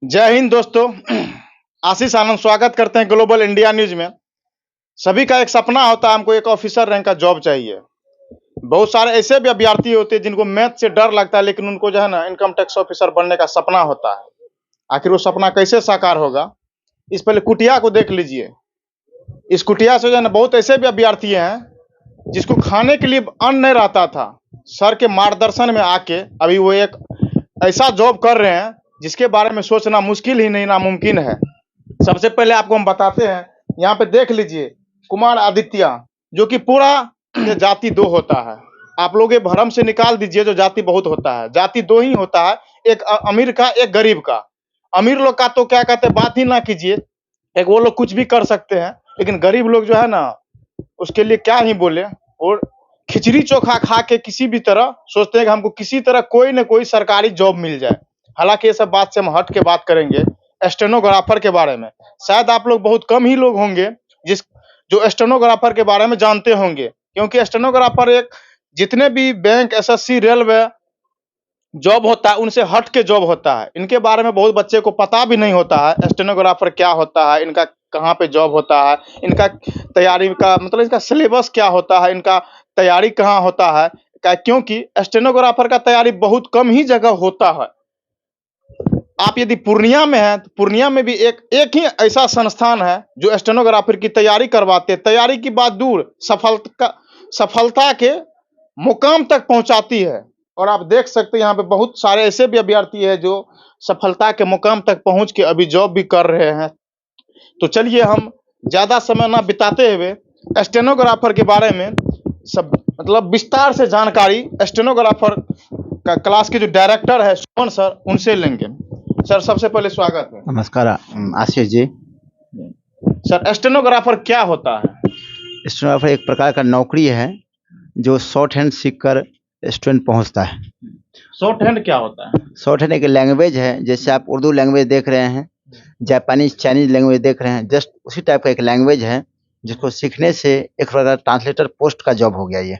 जय हिंद दोस्तों। आशीष आनंद स्वागत करते हैं ग्लोबल इंडिया न्यूज में। सभी का एक सपना होता है, हमको एक ऑफिसर रैंक का जॉब चाहिए। बहुत सारे ऐसे भी अभ्यर्थी होते हैं जिनको मैथ से डर लगता है, लेकिन उनको जो है ना इनकम टैक्स ऑफिसर बनने का सपना होता है। आखिर वो सपना कैसे साकार होगा, इस पहले कुटिया को देख लीजिए। इस कुटिया से जो है ना बहुत ऐसे भी अभ्यर्थी हैं जिसको खाने के लिए अन्न नहीं रहता था। सर के मार्गदर्शन में आके अभी वो एक ऐसा जॉब कर रहे हैं जिसके बारे में सोचना मुश्किल ही नहीं नामुमकिन है। सबसे पहले आपको हम बताते हैं, यहाँ पे देख लीजिए कुमार आदित्य, जो कि पूरा जाति दो होता है। आप लोग ये भरम से निकाल दीजिए जो जाति बहुत होता है। जाति दो ही होता है, एक अमीर का, एक गरीब का। अमीर लोग का तो क्या कहते हैं, बात ही ना कीजिए। एक वो लोग कुछ भी कर सकते हैं, लेकिन गरीब लोग जो है ना उसके लिए क्या ही बोले। और खिचड़ी चोखा खा के किसी भी तरह सोचते हैं कि हमको किसी तरह कोई न कोई सरकारी जॉब मिल जाए। हालांकि ये सब बात से हम हट के बात करेंगे स्टेनोग्राफर के बारे में। शायद आप लोग बहुत कम ही लोग होंगे जो स्टेनोग्राफर के बारे में जानते होंगे, क्योंकि स्टेनोग्राफर एक जितने भी बैंक, एसएससी, रेलवे जॉब होता है उनसे हट के जॉब होता है। इनके बारे में बहुत बच्चे को पता भी नहीं होता है स्टेनोग्राफर क्या होता है, इनका कहाँ पे जॉब होता है, इनका तैयारी का मतलब इसका सिलेबस क्या होता है, इनका तैयारी कहाँ होता है। क्योंकि स्टेनोग्राफर का तैयारी बहुत कम ही जगह होता है। आप यदि पूर्णिया में हैं तो पूर्णिया में भी एक ही ऐसा संस्थान है जो स्टेनोग्राफर की तैयारी करवाते हैं। तैयारी की बात दूर, सफलता के मुकाम तक पहुंचाती है। और आप देख सकते हैं यहाँ पे बहुत सारे ऐसे भी अभ्यर्थी है जो सफलता के मुकाम तक पहुंच के अभी जॉब भी कर रहे हैं। तो चलिए हम ज्यादा समय ना बिताते हुए स्टेनोग्राफर के बारे में सब मतलब विस्तार से जानकारी स्टेनोग्राफर का क्लास के जो डायरेक्टर है सुमन सर, उनसे लेंगे। सर सबसे पहले स्वागत है। नमस्कार आशीष जी। सर स्टेनोग्राफर क्या होता है? स्टेनोग्राफर एक प्रकार का नौकरी है जो शॉर्ट हैंड सीखकर स्टूडेंट पहुंचता है। शॉर्ट हैंड क्या होता है? शॉर्ट हैंड एक लैंग्वेज है, जैसे आप उर्दू लैंग्वेज देख रहे हैं, जापानीज, चाइनीज लैंग्वेज देख रहे हैं, जस्ट उसी टाइप का एक लैंग्वेज है जिसको सीखने से एक प्रकार ट्रांसलेटर पोस्ट का जॉब हो गया ये।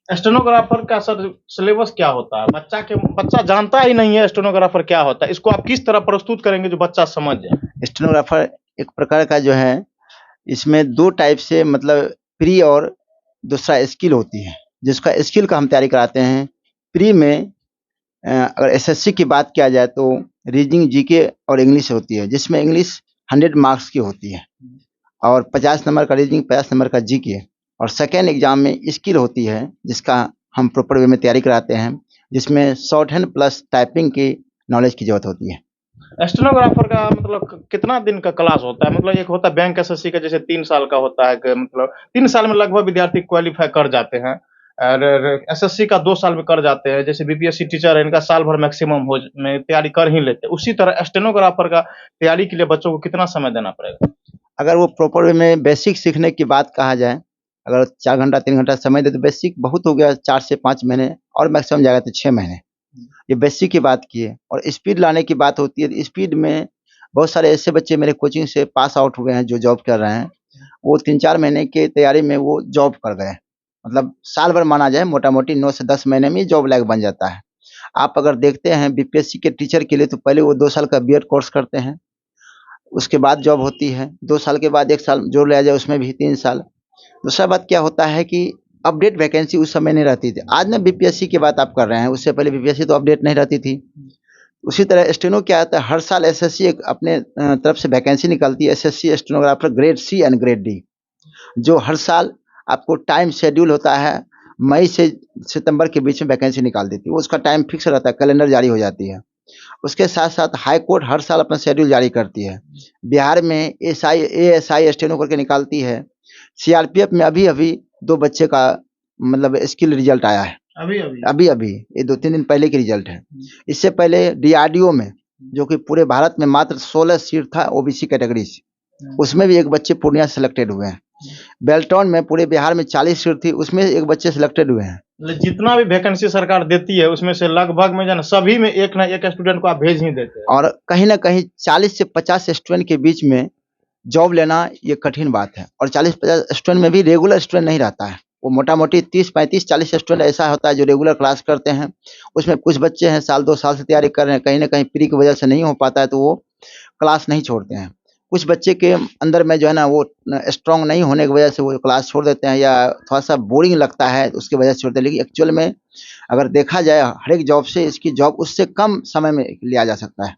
स्टेनोग्राफर का सर सिलेबस क्या होता है? बच्चा जानता ही नहीं है स्टेनोग्राफर क्या होता है। इसको आप किस तरह प्रस्तुत करेंगे जो बच्चा समझ जाए? स्टेनोग्राफर एक प्रकार का जो है, इसमें दो टाइप से मतलब प्री और दूसरा स्किल होती है। जिसका स्किल का हम तैयारी कराते हैं। प्री में अगर एसएससी की बात किया जाए तो रीजनिंग, जीके और इंग्लिश होती है, जिसमें इंग्लिश 100 मार्क्स की होती है और 50 नंबर का रीजनिंग, 50 नंबर का जीके। और सेकेंड एग्जाम में स्किल होती है जिसका हम प्रॉपर वे में तैयारी कराते हैं, जिसमें शॉर्ट हैंड प्लस टाइपिंग की नॉलेज की जरूरत होती है। स्टेनोग्राफर का मतलब कितना दिन का क्लास होता है? मतलब एक होता है बैंक एसएससी का, जैसे 3 साल का होता है कि मतलब 3 साल में लगभग विद्यार्थी क्वालिफाई कर जाते हैं। और एसएससी का 2 साल में कर जाते हैं। जैसे बीपीएससी टीचर है, इनका साल भर मैक्सिमम हो में तैयारी कर ही लेते हैं। उसी तरह स्टेनोग्राफर का तैयारी के लिए बच्चों को कितना समय देना पड़ेगा? अगर वो प्रॉपर वे में बेसिक सीखने की बात कहा जाए, अगर 4 घंटा 3 घंटा समय दे तो बेसिक बहुत हो गया, 4 से 5 महीने, और मैक्सिमम जाएगा तो 6 महीने। ये बेसिक की बात की है। और स्पीड लाने की बात होती है, तो स्पीड में बहुत सारे ऐसे बच्चे मेरे कोचिंग से पास आउट हुए हैं जो जॉब कर रहे हैं। वो 3-4 महीने की तैयारी में वो जॉब कर गए। मतलब साल भर माना जाए, मोटा मोटी 9 से 10 महीने में जॉब लायक बन जाता है। आप अगर देखते हैं बीपीएससी के टीचर के लिए तो पहले वो 2 साल का बीएड कोर्स करते हैं, उसके बाद जॉब होती है। 2 साल के बाद 1 साल जोड़ लिया जाए, उसमें भी 3 साल। दूसरा बात क्या होता है कि अपडेट वैकेंसी उस समय नहीं रहती थी। आज ना बीपीएससी की बात आप कर रहे हैं, उससे पहले बीपीएससी तो अपडेट नहीं रहती थी। उसी तरह स्टेनो क्या आता है, हर साल एसएससी एक अपने तरफ से वैकेंसी निकलती है, SSC stenographer grade C and grade D, जो हर साल आपको टाइम शेड्यूल होता है, मई से सितंबर के बीच में वैकेंसी निकाल देती है। उसका टाइम फिक्स रहता है, कैलेंडर जारी हो जाती है। उसके साथ साथ हाई कोर्ट हर साल अपना शेड्यूल जारी करती है। बिहार में एएसआई स्टेनो करके निकालती है। सीआरपीएफ में अभी अभी 2 बच्चे का मतलब स्किल रिजल्ट आया है, अभी ये 2-3 दिन पहले की रिजल्ट है। इससे पहले डीआरडीओ में, जो कि पूरे भारत में मात्र 16 सीट था ओबीसी कैटेगरी से, उसमें भी एक बच्चे पूर्णिया से सिलेक्टेड हुए हैं। बेल्टॉन में पूरे बिहार में 40 सीट थी, उसमें एक बच्चे सिलेक्टेड हुए हैं। जितना भी वैकेंसी सरकार देती है उसमें से लगभग में जाना सभी में एक ना एक स्टूडेंट को आप भेज ही देते हैं। और कहीं ना कहीं 40 से 50 स्टूडेंट के बीच में जॉब लेना ये कठिन बात है। और 40-50 स्टूडेंट में भी रेगुलर स्टूडेंट नहीं रहता है। वो मोटा मोटी 30-35-40 स्टूडेंट ऐसा होता है जो रेगुलर क्लास करते हैं। उसमें कुछ बच्चे हैं साल 2 साल से तैयारी कर रहे हैं, कहीं ना कहीं प्री की वजह से नहीं हो पाता है तो वो क्लास नहीं छोड़ते हैं। कुछ बच्चे के अंदर में जो है ना वो स्ट्रांग नहीं होने की वजह से वो क्लास छोड़ देते हैं या थोड़ा सा बोरिंग लगता है उसकी वजह से छोड़ते हैं। लेकिन एक्चुअल में अगर देखा जाए हर एक जॉब से इसकी जॉब उससे कम समय में लिया जा सकता है।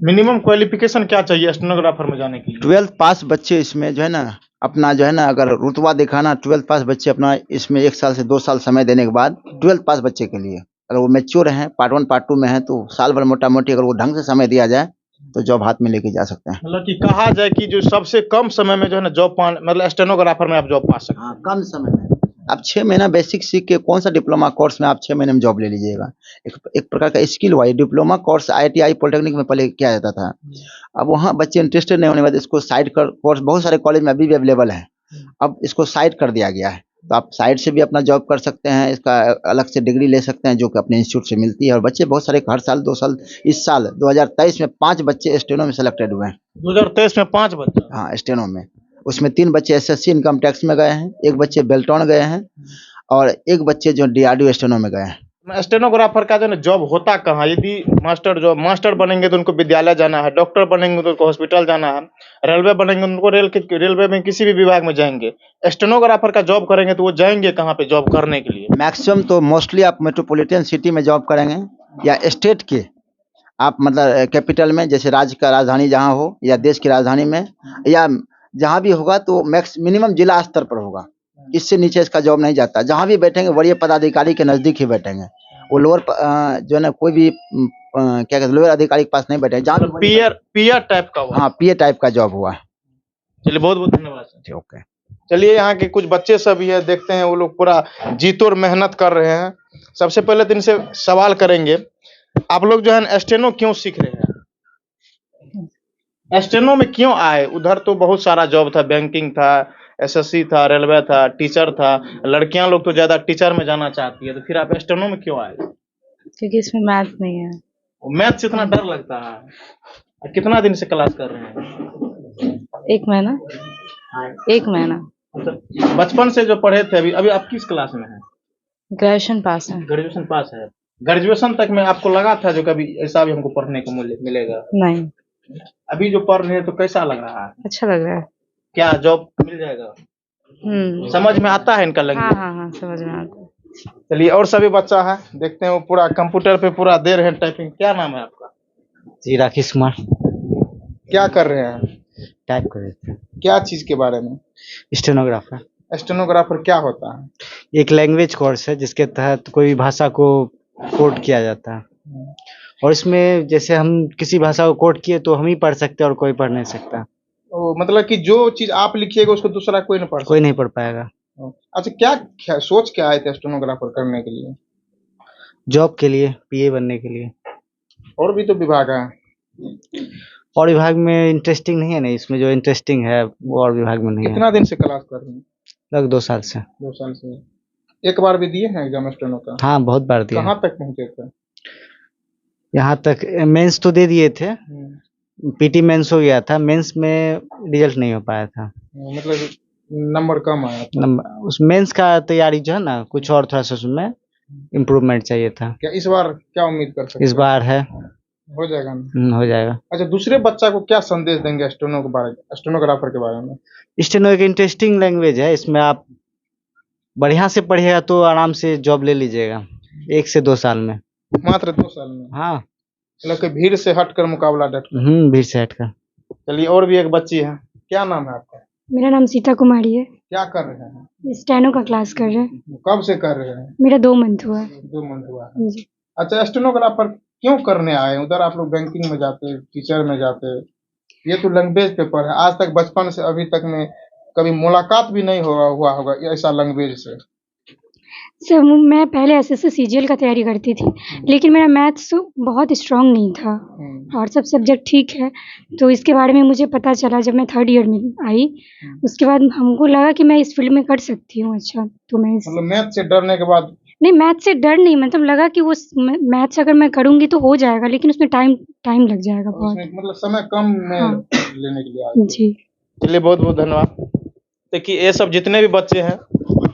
मिनिमम क्वालिफिकेशन क्या चाहिए स्टेनोग्राफर में जाने के लिए? 12th पास बच्चे इसमें जो है ना अपना जो है ना अगर रुतबा दिखाना 12th पास बच्चे अपना इसमें 1 साल से 2 साल समय देने के बाद 12th पास बच्चे के लिए अगर वो मैच्योर हैं पार्ट 1 पार्ट 2 में है तो साल भर मोटा मोटी अगर वो ढंग से समय दिया जाए तो जॉब हाथ में लेके जा सकते हैं। मतलब कि कहा जाए कि जो सबसे कम समय में जो है ना जॉब मतलब स्टेनोग्राफर में आप जॉब पा सकते हैं। हाँ, कम समय में आप 6 महीना बेसिक सीख के कौन सा डिप्लोमा कोर्स में आप 6 महीने में जॉब ले लीजिएगा। एक प्रकार का स्किल हुआ। ये डिप्लोमा कोर्स IITI पॉलिटेक्निक में पहले किया जाता था। अब वहाँ बच्चे इंटरेस्टेड नहीं होने के बाद इसको साइड कर कोर्स बहुत सारे कॉलेज में अभी भी अवेलेबल है। अब इसको साइड कर दिया गया है तो आप साइड से भी अपना जॉब कर सकते हैं। इसका अलग से डिग्री ले सकते हैं जो कि अपने इंस्टीट्यूट से मिलती है। और बच्चे बहुत सारे हर साल 2 साल इस साल 2023 में 5 बच्चे स्टेनो में सेलेक्टेड हुए हैं। 2023 में 5 बच्चे? हाँ, स्टेनो में। उसमें 3 बच्चे SSC इनकम टैक्स में गए हैं, 1 बच्चे बेल्टॉन गए हैं और 1 बच्चे जो DRDO स्टेनो में गए हैं। स्टेनोग्राफर का जो है ना जॉब होता कहाँ? यदि मास्टर बनेंगे तो उनको विद्यालय जाना है, डॉक्टर बनेंगे तो उनको हॉस्पिटल जाना है, रेलवे बनेंगे तो उनको रेलवे में किसी भी विभाग में जाएंगे। स्टेनोग्राफर का जॉब करेंगे तो वो जाएंगे कहाँ पे जॉब करने के लिए? मैक्सिमम तो मोस्टली आप मेट्रोपॉलिटन सिटी में जॉब करेंगे या स्टेट के आप मतलब कैपिटल में जैसे राज्य का राजधानी जहाँ हो या देश की राजधानी में या जहाँ भी होगा तो मिनिमम जिला स्तर पर होगा। इससे नीचे इसका जॉब नहीं जाता। जहाँ भी बैठेंगे वरीय पदाधिकारी के नज़दीक ही बैठेंगे। वो लोअर जो है ना कोई भी क्या कहते हैं लोअर अधिकारी के पास नहीं बैठे जहाँ मतलब पीआर टाइप का हुआ। हाँ, PA टाइप का जॉब हुआ। चलिए बहुत बहुत धन्यवाद सर। ओके। चलिए यहाँ के कुछ बच्चे सब भी है, देखते हैं वो लोग पूरा जी तोड़ मेहनत कर रहे हैं। सबसे पहले तो इनसे सवाल करेंगे, आप लोग जो है स्टेनो क्यों सीख रहे हैं? स्टेनो में क्यों आए? उधर तो बहुत सारा जॉब था, बैंकिंग था, SSC था, रेलवे था, टीचर था। लड़कियां लोग तो ज्यादा टीचर में जाना चाहती है, तो फिर आप स्टेनो में क्यों आए? क्योंकि इसमें मैथ नहीं है। मैथ से इतना डर लगता है? कितना दिन से क्लास कर रहे हैं? 1 महीना। 1 महीना। मतलब बचपन से जो पढ़े थे अभी आप किस क्लास में हैं? ग्रेजुएशन पास है। ग्रेजुएशन पास है। ग्रेजुएशन तक में आपको लगा था जो कभी ऐसा भी हमको पढ़ने को मिलेगा? नहीं। अभी जो पढ़ रहे हैं तो कैसा लग रहा है? अच्छा लग रहा है। क्या जॉब मिल जाएगा? समझ में आता है इनका लैंग्वेज? हाँ, समझ में आता है। चलिए और सभी बच्चा है, देखते हैं वो पूरा कंप्यूटर पे पूरा दे रहे हैं टाइपिंग। क्या नाम है आपका? जी राकेश कुमार। क्या कर रहे हैं? टाइप कर रहे थे। क्या चीज के बारे में? स्टेनोग्राफर। स्टेनोग्राफर क्या होता है? एक लैंग्वेज कोर्स है जिसके तहत कोई भाषा को कोड किया जाता है और इसमें जैसे हम किसी भाषा को कोड किए तो हम ही पढ़ सकते हैं और कोई पढ़ नहीं सकता। मतलब कि जो चीज आप लिखिएगा उसको दूसरा कोई नहीं पढ़ सकता? कोई नहीं पढ़ पाएगा। अच्छा, क्या सोच के आए थे स्टेनोग्राफर करने के लिए? जॉब के लिए, PA बनने के लिए। और भी तो विभाग है। और विभाग में इंटरेस्टिंग नहीं है नहीं, इसमें जो इंटरेस्टिंग है वो और विभाग में नहीं है। कितना दिन से क्लास कर रहे हैं? लगभग 2 साल से। 2 साल से। एक बार भी दिए हैं एग्जाम स्टेनो का? हाँ, बहुत बार दिया। कहाँ तक पहुँचे थे? यहाँ तक मेंस तो दे दिए थे, PT मेंस हो गया था, मेंस में रिजल्ट नहीं हो पाया था। मतलब नंबर कम आया था? नंबर उस मेंस का तैयारी जो है ना कुछ और थोड़ा सा उसमें इम्प्रूवमेंट चाहिए था। क्या इस बार क्या उम्मीद कर सकते हैं? इस बार है, हो जाएगा ना? हो जाएगा। अच्छा, दूसरे बच्चा को क्या संदेश देंगे स्टेनो के बारे में, स्टेनोग्राफर के बारे में? स्टेनो एक इंटरेस्टिंग लैंग्वेज है, इसमें आप बढ़िया से पढ़िएगा तो आराम से जॉब ले लीजिएगा 1 से 2 साल में। मात्र 2 साल में? हाँ, मतलब कि भीड़ से हटकर मुकाबला डट। भीड़ से हटकर। चलिए और भी एक बच्ची है, क्या नाम है आपका? मेरा नाम सीता कुमारी है। क्या कर रहे हैं? स्टेनो का क्लास कर रहे हैं। कब से कर रहे हैं? मेरा 2 मंथ हुआ है। 2 मंथ हुआ है। अच्छा, स्टेनोग्राफर क्यों करने आए? उधर आप लोग बैंकिंग में जाते, टीचर में जाते, ये तो लैंग्वेज पेपर है। आज तक बचपन से अभी तक में कभी मुलाकात भी नहीं हुआ होगा ऐसा लैंग्वेज से। सर मैं पहले SSC CGL का तैयारी करती थी, लेकिन मेरा मैथ्स बहुत स्ट्रांग नहीं था और सब सब्जेक्ट ठीक है। तो इसके बारे में मुझे पता चला जब मैं 3rd ईयर में आई। उसके बाद हमको लगा कि मैं इस फील्ड में कर सकती हूँ। अच्छा, तो मैं मतलब मैथ से डरने के बाद? नहीं, मैथ से डर नहीं, मतलब लगा कि वो मैथ्स अगर मैं करूँगी तो हो जाएगा, लेकिन उसमें टाइम लग जाएगा बहुत। मतलब समय कम में लेने के लिए आए। जी। चलिए बहुत बहुत धन्यवाद। देखिए ये सब जितने भी बच्चे हैं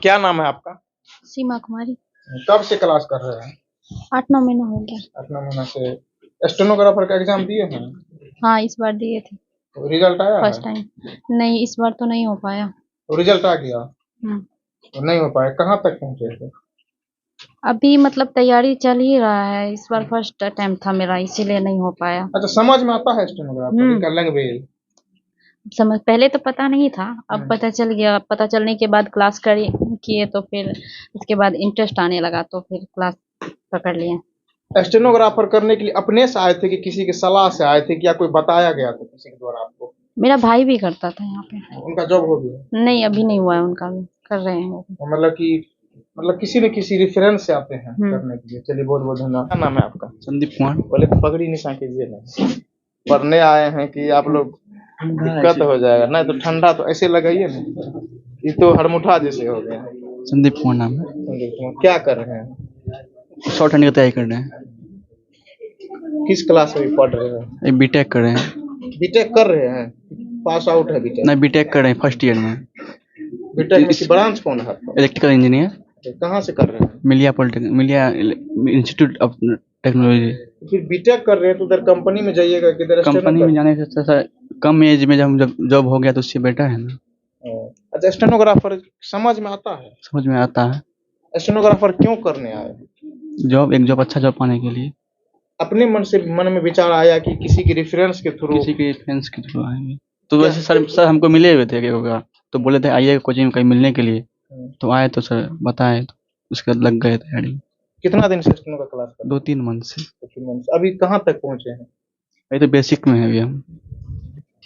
क्या नाम है आपका? सीमा कुमारी। कब से क्लास कर रहे हैं? 8-9 महीना हो गया। 8-9 महीना से। स्टेनोग्राफर का एग्जाम दिए हैं? हाँ, इस बार दिए थे तो रिजल्ट आया फर्स्ट है? टाइम। नहीं, इस बार तो नहीं हो पाया। तो रिजल्ट आ गया? हम्म। तो नहीं हो पाया, कहाँ तक पहुँचे थे? अभी मतलब तैयारी चल ही रहा है। इस बार फर्स्ट अटेम्प्ट था मेरा, इसीलिए नहीं हो पाया। अच्छा, समझ में आता है स्टेनोग्राफर का लैंग्वेज? समझ पहले तो पता नहीं था, अब पता चल गया। पता चलने के बाद क्लास किए तो फिर उसके बाद इंटरेस्ट आने लगा तो फिर क्लास पकड़ लिए। स्टेनोग्राफर करने के लिए अपने से आए थे कि किसी की सलाह से आए थे, क्या कोई बताया गया था किसी के द्वारा आपको? मेरा भाई भी करता था यहाँ पे। उनका जॉब हो गया? नहीं, अभी नहीं हुआ है उनका भी, कर रहे हैं वो भी। मतलब किसी न किसी रेफरेंस से आते हैं करने के लिए। चलिए, बहुत बहुत धन्यवाद। क्या नाम है आपका? संदीप कुमार। पहले तो पगड़ी निशान कीजिए ना, पढ़ने आए हैं कि आप लोग दिक्कत हो जाएगा। नहीं तो ठंडा तो ऐसे लगाइए ना, ये तो हड़मुठा जैसे हो गया। संदीप कुमार नाम है। संदीप कुमार, क्या कर रहे हैं? शॉर्ट हैंड की तैयारी कर रहे हैं। किस क्लास में पढ़ रहे हैं? एक बीटेक कर रहे हैं। बीटेक कर रहे हैं? पास आउट है बीटेक? नहीं, बीटेक कर रहे हैं, फर्स्ट ईयर में। बीटेक में ब्रांच कौन है आपका? Electrical engineer. कहाँ से कर रहे हैं? मिलिया इंस्टीट्यूट ऑफ टेक्नोलॉजी। फिर बीटेक कर रहे हैं तो उधर कंपनी में जाइएगा, किधर कंपनी में जाने से सर कम एज में जब जॉब हो गया तो उससे बेटर है ना। अच्छा, स्टेनोग्राफर समझ में आता है? समझ में आता है। स्टेनोग्राफर क्यों करने आए? जॉब अच्छा जॉब पाने के लिए। अपने मन में विचार आया कि किसी के रेफरेंस के थ्रू? किसी के फ्रेंड्स के थ्रू आएंगे तो वैसे सर हमको मिले हुए थे तो बोले थे आइए कोचिंग कहीं मिलने के लिए, तो आए तो सर बताए तो उसके बाद लग गए तैयारी। कितना दिन से स्टेनो का क्लास कर? 2-3 मंथ से। 2-3 मंथ से। अभी कहाँ तक पहुँचे हैं? अभी तो बेसिक में है अभी हम।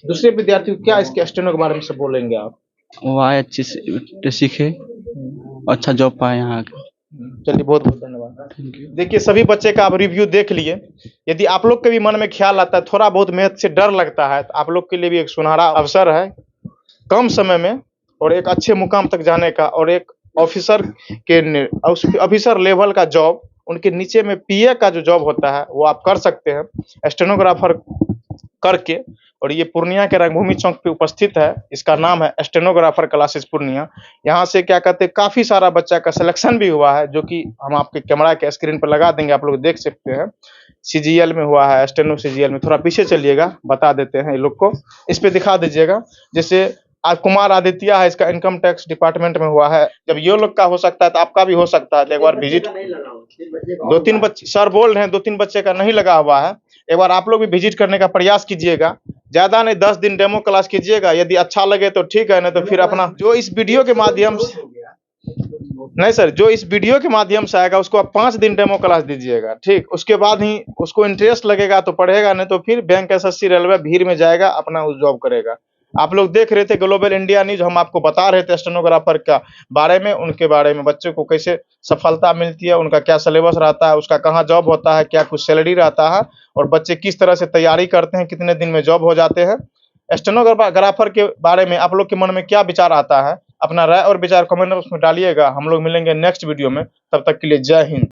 दूसरे विद्यार्थी को क्या इसके स्टेनो के बारे में से बोलेंगे आप? वो आए अच्छे से सीखे, अच्छा जॉब पाए यहाँ आके। चलिए, बहुत बहुत धन्यवाद। देखिए, सभी बच्चे का आप रिव्यू देख लिए। यदि आप लोग के भी मन में ख्याल आता है, थोड़ा बहुत मैथ से डर लगता है, तो आप लोग के लिए भी एक सुनहरा अवसर है कम समय में और एक अच्छे मुकाम तक जाने का, और एक ऑफिसर ऑफिसर लेवल का जॉब, उनके नीचे में पीए का जो जॉब होता है वो आप कर सकते हैं स्टेनोग्राफर करके। और ये पूर्णिया के रंगभूमि चौक पे उपस्थित है। इसका नाम है स्टेनोग्राफर क्लासेस पूर्णिया। यहाँ से क्या कहते हैं, काफ़ी सारा बच्चा का सिलेक्शन भी हुआ है, जो कि हम आपके कैमरा के स्क्रीन पर लगा देंगे, आप लोग देख सकते हैं। सीजीएल में हुआ है, स्टेनो सीजीएल में। थोड़ा पीछे चलिएगा, बता देते हैं ये लोग को, इस पे दिखा दीजिएगा। जैसे कुमार आदित्य है, इसका इनकम टैक्स डिपार्टमेंट में हुआ है। जब ये लोग का हो सकता है तो आपका भी हो सकता है। तो एक बार विजिट, 2-3 बच्चे सर बोल रहे हैं, 2-3 बच्चे का नहीं लगा हुआ है। एक बार आप लोग भी विजिट करने का प्रयास कीजिएगा। ज़्यादा नहीं, 10 दिन डेमो क्लास कीजिएगा। यदि अच्छा लगे तो ठीक है, नहीं तो फिर अपना जो इस वीडियो के माध्यम से, नहीं सर, जो इस वीडियो के माध्यम से आएगा उसको आप 5 दिन डेमो क्लास दीजिएगा, ठीक। उसके बाद ही उसको इंटरेस्ट लगेगा तो पढ़ेगा, नहीं तो फिर बैंक, एसएससी, रेलवे भीड़ में जाएगा, अपना उस जॉब करेगा। आप लोग देख रहे थे ग्लोबल इंडिया न्यूज, हम आपको बता रहे थे स्टेनोग्राफर का बारे में, उनके बारे में, बच्चों को कैसे सफलता मिलती है, उनका क्या सिलेबस रहता है, उसका कहाँ जॉब होता है, क्या कुछ सैलरी रहता है, और बच्चे किस तरह से तैयारी करते हैं, कितने दिन में जॉब हो जाते हैं। स्टेनोग्राफर के बारे में आप लोग के मन में क्या विचार आता है, अपना राय और विचार कमेंट बॉक्स में डालिएगा। हम लोग मिलेंगे नेक्स्ट वीडियो में, तब तक के लिए जय हिंद।